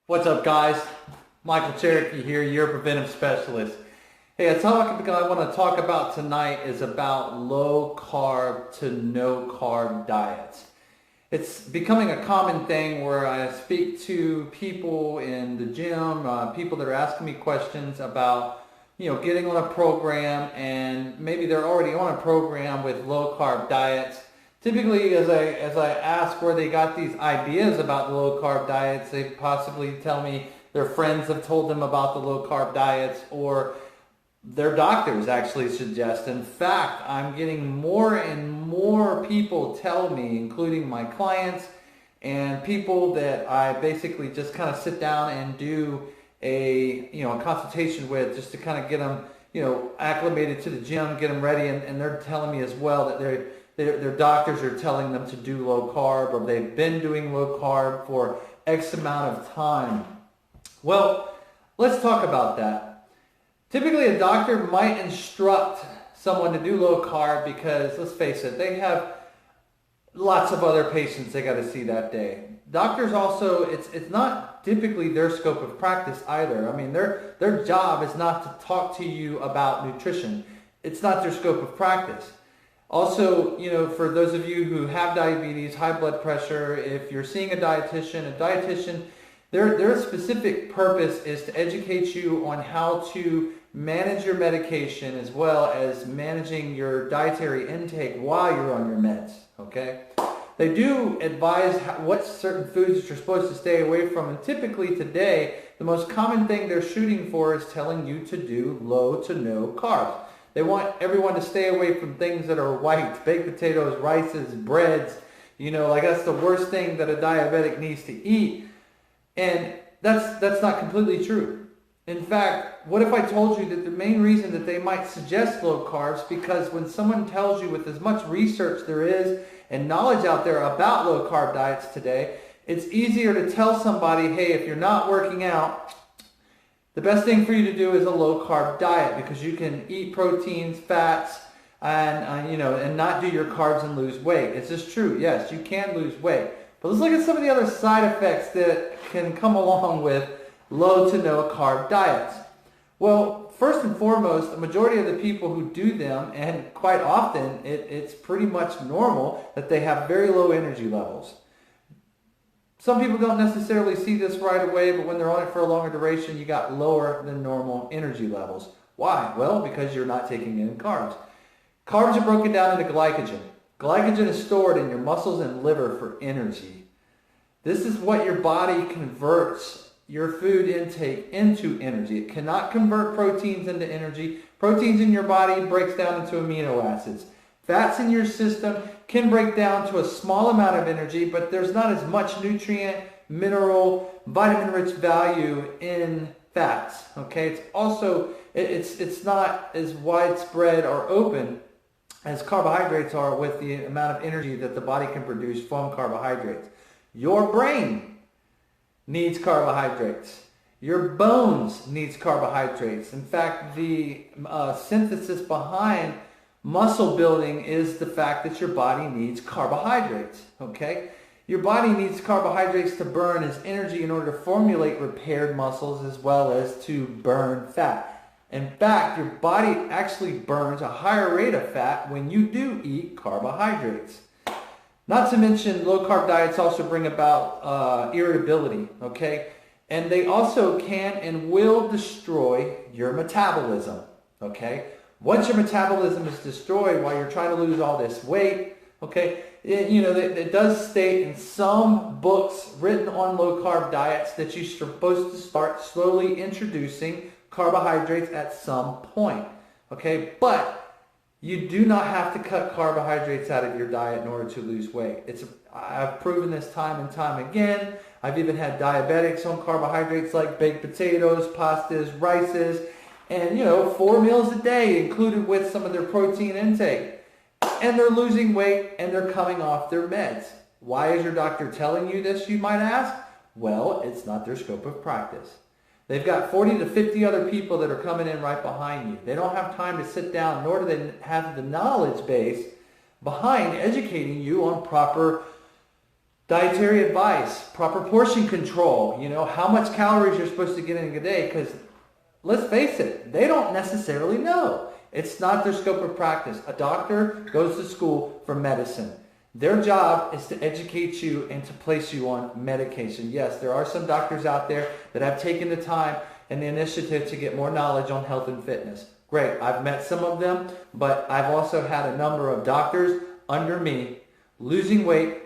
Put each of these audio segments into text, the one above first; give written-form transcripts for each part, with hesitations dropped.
What's up, guys? Michael Cherokee here, your preventive specialist. Hey, a topic I want to talk about tonight is about low carb to no carb diets. It's becoming a common thing where I speak to people in the gym, people that are asking me questions about, getting on a program, and maybe they're already on a program with low carb diets. Typically, as I ask where they got these ideas about the low carb diets, they possibly tell me their friends have told them about the low carb diets, or their doctors actually suggest. In fact, I'm getting more and more people tell me, including my clients and people that I basically just kind of sit down and do a consultation with, just to kind of get them acclimated to the gym, get them ready, and they're telling me as well that their doctors are telling them to do low carb, or they've been doing low carb for X amount of time. Well, let's talk about that. Typically, a doctor might instruct someone to do low carb because, let's face it, they have lots of other patients they got to see that day. Doctors also, it's not typically their scope of practice either. I mean, their job is not to talk to you about nutrition. It's not their scope of practice. Also, for those of you who have diabetes, high blood pressure, if you're seeing a dietitian, their specific purpose is to educate you on how to manage your medication as well as managing your dietary intake while you're on your meds, okay? They do advise what certain foods you're supposed to stay away from, and typically today, the most common thing they're shooting for is telling you to do low to no carbs. They want everyone to stay away from things that are white, baked potatoes, rices, breads. Like that's the worst thing that a diabetic needs to eat. And that's not completely true. In fact, what if I told you that the main reason that they might suggest low carbs, because when someone tells you, with as much research there is and knowledge out there about low carb diets today, it's easier to tell somebody, hey, if you're not working out, the best thing for you to do is a low carb diet, because you can eat proteins, fats, and not do your carbs and lose weight. Is this true? Yes, you can lose weight. But let's look at some of the other side effects that can come along with low to no carb diets. Well, first and foremost, the majority of the people who do them, and quite often it's pretty much normal, that they have very low energy levels. Some people don't necessarily see this right away, but when they're on it for a longer duration, you got lower than normal energy levels. Why? Well, because you're not taking in carbs. Carbs are broken down into glycogen. Glycogen is stored in your muscles and liver for energy. This is what your body converts your food intake into energy. It cannot convert proteins into energy. Proteins in your body breaks down into amino acids. Fats in your system can break down to a small amount of energy, but there's not as much nutrient, mineral, vitamin-rich value in fats. Okay, it's also it's not as widespread or open as carbohydrates are, with the amount of energy that the body can produce from carbohydrates. Your brain needs carbohydrates. Your bones needs carbohydrates. In fact, the synthesis behind muscle building is the fact that your body needs carbohydrates, okay? Your body needs carbohydrates to burn as energy in order to formulate repaired muscles, as well as to burn fat. In fact, your body actually burns a higher rate of fat when you do eat carbohydrates. Not to mention, low carb diets also bring about irritability, okay? And they also can and will destroy your metabolism, okay? Once your metabolism is destroyed while you're trying to lose all this weight, okay, it does state in some books written on low carb diets that you're supposed to start slowly introducing carbohydrates at some point, okay? But you do not have to cut carbohydrates out of your diet in order to lose weight. I've proven this time and time again. I've even had diabetics on carbohydrates like baked potatoes, pastas, rices, and 4 meals a day included with some of their protein intake. And they're losing weight and they're coming off their meds. Why is your doctor telling you this, you might ask? Well, it's not their scope of practice. They've got 40 to 50 other people that are coming in right behind you. They don't have time to sit down, nor do they have the knowledge base behind educating you on proper Dietary advice, proper portion control, how much calories you're supposed to get in a day, because let's face it, they don't necessarily know. It's not their scope of practice. A doctor goes to school for medicine. Their job is to educate you and to place you on medication. Yes, there are some doctors out there that have taken the time and the initiative to get more knowledge on health and fitness. Great, I've met some of them, but I've also had a number of doctors under me losing weight.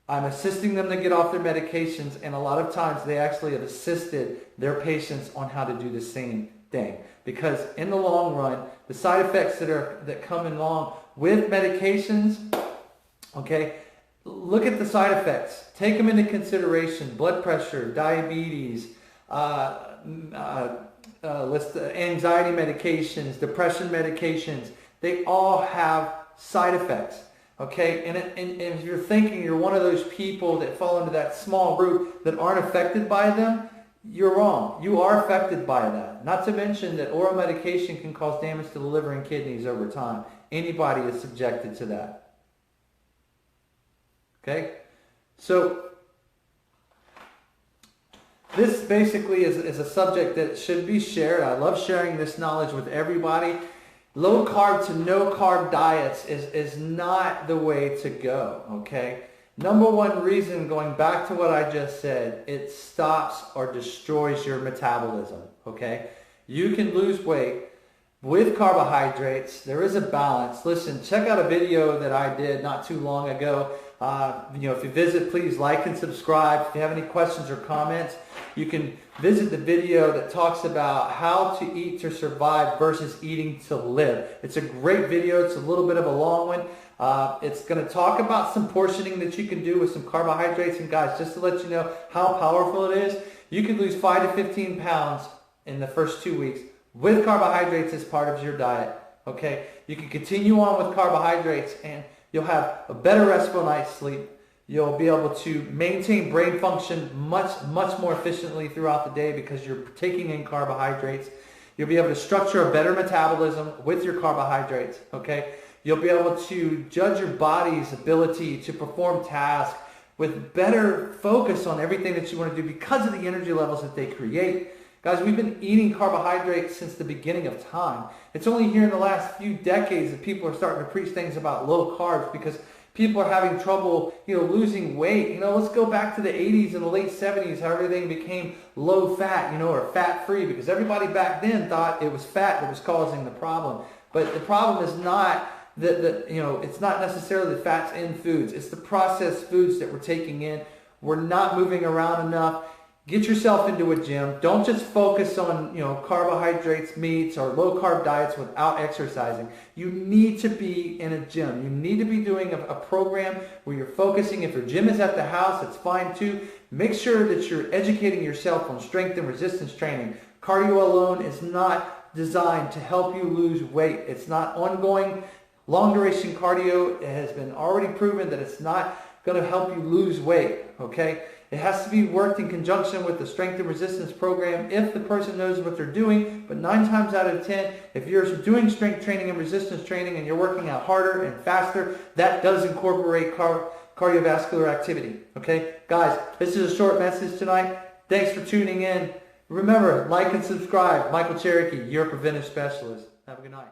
I'm assisting them to get off their medications, and a lot of times they actually have assisted their patients on how to do the same thing. Because in the long run, the side effects that come along with medications, okay, look at the side effects. Take them into consideration. Blood pressure, diabetes, anxiety medications, depression medications, they all have side effects. Okay, and if you're thinking you're one of those people that fall into that small group that aren't affected by them, you're wrong. You are affected by that. Not to mention that oral medication can cause damage to the liver and kidneys over time. Anybody is subjected to that. Okay, so this basically is a subject that should be shared. I love sharing this knowledge with everybody. Low carb to no carb diets is not the way to go, okay? Number one reason, going back to what I just said, it stops or destroys your metabolism, okay? You can lose weight with carbohydrates. There is a balance. Listen, check out a video that I did not too long ago. If you visit, please like and subscribe. If you have any questions or comments, you can visit the video that talks about how to eat to survive versus eating to live. It's a great video. It's a little bit of a long one. It's going to talk about some portioning that you can do with some carbohydrates. And guys, just to let you know how powerful it is, you can lose 5 to 15 pounds in the first 2 weeks with carbohydrates as part of your diet. Okay, you can continue on with carbohydrates and you'll have a better restful night's sleep. You'll be able to maintain brain function much more efficiently throughout the day because you're taking in carbohydrates. You'll be able to structure a better metabolism with your carbohydrates, okay? You'll be able to judge your body's ability to perform tasks with better focus on everything that you want to do because of the energy levels that they create. Guys, we've been eating carbohydrates since the beginning of time. It's only here in the last few decades that people are starting to preach things about low carbs because people are having trouble, losing weight. Let's go back to the 80s and the late 70s, how everything became low fat, or fat free, because everybody back then thought it was fat that was causing the problem. But the problem is not it's not necessarily the fats in foods. It's the processed foods that we're taking in. We're not moving around enough. Get yourself into a gym. Don't just focus on, carbohydrates, meats, or low-carb diets without exercising. You need to be in a gym. You need to be doing a program where you're focusing. If your gym is at the house, it's fine too. Make sure that you're educating yourself on strength and resistance training. Cardio alone is not designed to help you lose weight. It's not ongoing. Long-duration cardio, it has been already proven that it's not going to help you lose weight, okay? It has to be worked in conjunction with the strength and resistance program if the person knows what they're doing. But 9 times out of 10, if you're doing strength training and resistance training and you're working out harder and faster, that does incorporate cardiovascular activity. Okay, guys, this is a short message tonight. Thanks for tuning in. Remember, like and subscribe. Michael Cherokee, your preventive specialist. Have a good night.